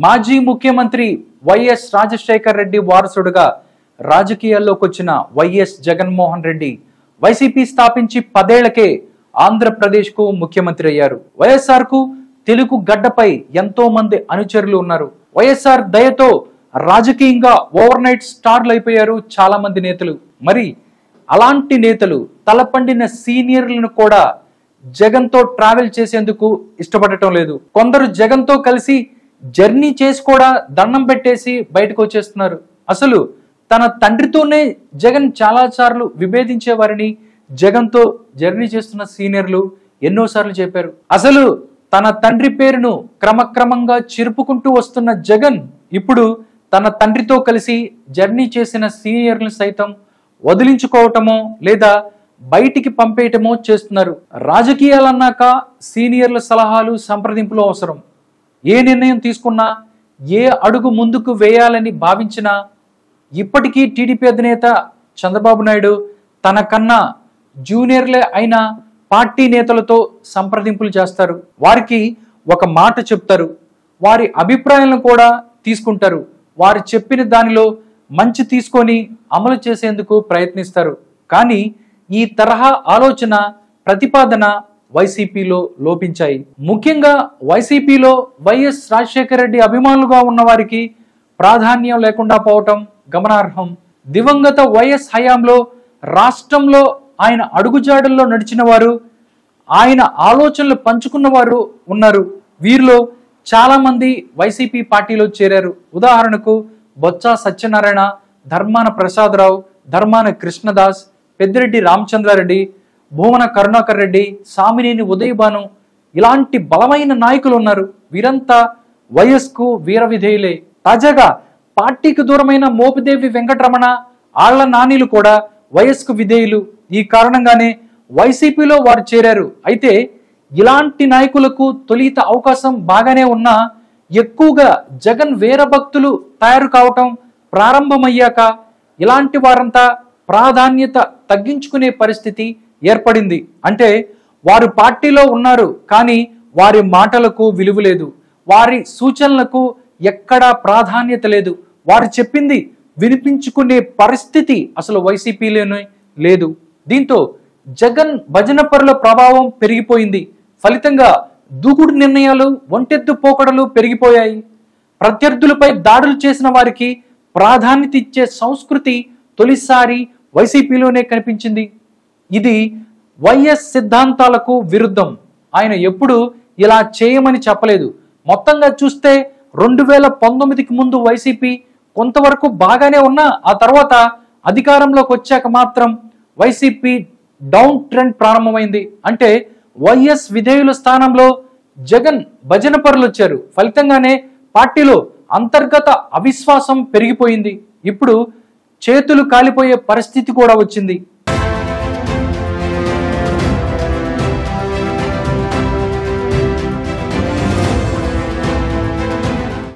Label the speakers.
Speaker 1: మాజీ ముఖ్యమంత్రి వైఎస్ రాజశేఖర్ రెడ్డి వారసుడుగా రాజకీయాల్లోకి వచ్చిన వైఎస్ జగన్మోహన్ రెడ్డి వైసీపీ స్థాపించి 10 ఏళ్లకే ఆంధ్రప్రదేశ్ కు ముఖ్యమంత్రి అయ్యారు. వైఎస్ఆర్ కు తెలుగు గడ్డపై ఎంతో మంది అనుచరులు ఉన్నారు. వైఎస్ఆర్ దయతో రాజకీయంగా ఓవర్ నైట్ స్టార్లు అయిపోయారు చాలా మంది నేతలు. మరి అలాంటి నేతలు తలపండిన సీనియర్లను కూడా జగన్ తో ట్రావెల్ చేసేందుకు ఇష్టపడటం లేదు. కొందరు జగన్ తో కలిసి జర్నీ చేసి కూడా దండం పెట్టేసి బయటకు వచ్చేస్తున్నారు. అసలు తన తండ్రితోనే జగన్ చాలా సార్లు విభేదించేవారిని జగన్ తో జర్నీ చేస్తున్న సీనియర్లు ఎన్నోసార్లు చెప్పారు. అసలు తన తండ్రి పేరును క్రమక్రమంగా చిరుపుకుంటూ వస్తున్న జగన్ ఇప్పుడు తన తండ్రితో కలిసి జర్నీ చేసిన సీనియర్లను సైతం వదిలించుకోవటమో లేదా బయటికి పంపేయటమో చేస్తున్నారు. రాజకీయాలన్నాక సీనియర్ల సలహాలు సంప్రదింపులు అవసరం. ఏ నిర్ణయం తీసుకున్నా, ఏ అడుగు ముందుకు వేయాలని భావించినా ఇప్పటికీ టీడీపీ అధినేత చంద్రబాబు నాయుడు తనకన్నా జూనియర్లే అయిన పార్టీ నేతలతో సంప్రదింపులు చేస్తారు. వారికి ఒక మాట చెప్తారు, వారి అభిప్రాయాలను కూడా తీసుకుంటారు. వారు చెప్పిన దానిలో మంచి తీసుకొని అమలు చేసేందుకు ప్రయత్నిస్తారు. కానీ ఈ తరహా ఆలోచన ప్రతిపాదన వైసీపీలో లోపించాయి. ముఖ్యంగా వైసీపీలో వైఎస్ రాజశేఖర రెడ్డి అభిమానులుగా ఉన్న వారికి ప్రాధాన్యం లేకుండా పోవటం గమనార్హం. దివంగత వైఎస్ హయాంలో రాష్ట్రంలో ఆయన అడుగుజాడల్లో నడిచిన వారు, ఆయన ఆలోచనలు పంచుకున్న వారు ఉన్నారు. వీరిలో చాలా మంది వైసీపీ పార్టీలో చేరారు. ఉదాహరణకు బొత్స సత్యనారాయణ, ధర్మాన ప్రసాదరావు, ధర్మాన కృష్ణదాస్, పెద్దిరెడ్డి రామచంద్రారెడ్డి, భూమన కరుణాకర్ రెడ్డి, సామినేని ఉదయభాను ఇలాంటి బలమైన నాయకులు ఉన్నారు. వీరంతా వైఎస్కు వీర విధేయులే. తాజాగా పార్టీకి దూరమైన మోపిదేవి వెంకటరమణ, ఆళ్ల నానీలు కూడా వైఎస్కు విధేయులు. ఈ కారణంగానే వైసీపీలో వారు చేరారు. అయితే ఇలాంటి నాయకులకు తొలిత అవకాశం బాగానే ఉన్నా ఎక్కువగా జగన్ వీరభక్తులు తయారు కావటం ప్రారంభమయ్యాక ఇలాంటి వారంతా ప్రాధాన్యత తగ్గించుకునే పరిస్థితి ఏర్పడింది. అంటే వారు పార్టీలో ఉన్నారు కానీ వారి మాటలకు విలువ లేదు, వారి సూచనలకు ఎక్కడా ప్రాధాన్యత లేదు, వారు చెప్పింది వినిపించుకునే పరిస్థితి అసలు వైసీపీలోనే లేదు. దీంతో జగన్ భజన పరుల ప్రభావం పెరిగిపోయింది. ఫలితంగా దూకుడు నిర్ణయాలు, ఒంటెద్దు పోకడలు పెరిగిపోయాయి. ప్రత్యర్థులపై దాడులు చేసిన వారికి ప్రాధాన్యత ఇచ్చే సంస్కృతి తొలిసారి వైసీపీలోనే కనిపించింది. ఇది వైఎస్ సిద్ధాంతాలకు విరుద్ధం. ఆయన ఎప్పుడు ఇలా చేయమని చెప్పలేదు. మొత్తంగా చూస్తే 2019కి ముందు వైసీపీ కొంతవరకు బాగానే ఉన్నా ఆ తర్వాత అధికారంలోకి వచ్చాక మాత్రం వైసీపీ డౌన్ ట్రెండ్ ప్రారంభమైంది. అంటే వైఎస్ విధేయుల స్థానంలో జగన్ భజన పరులు వచ్చారు. ఫలితంగానే పార్టీలో అంతర్గత అవిశ్వాసం పెరిగిపోయింది. ఇప్పుడు చేతులు కాలిపోయే పరిస్థితి కూడా వచ్చింది.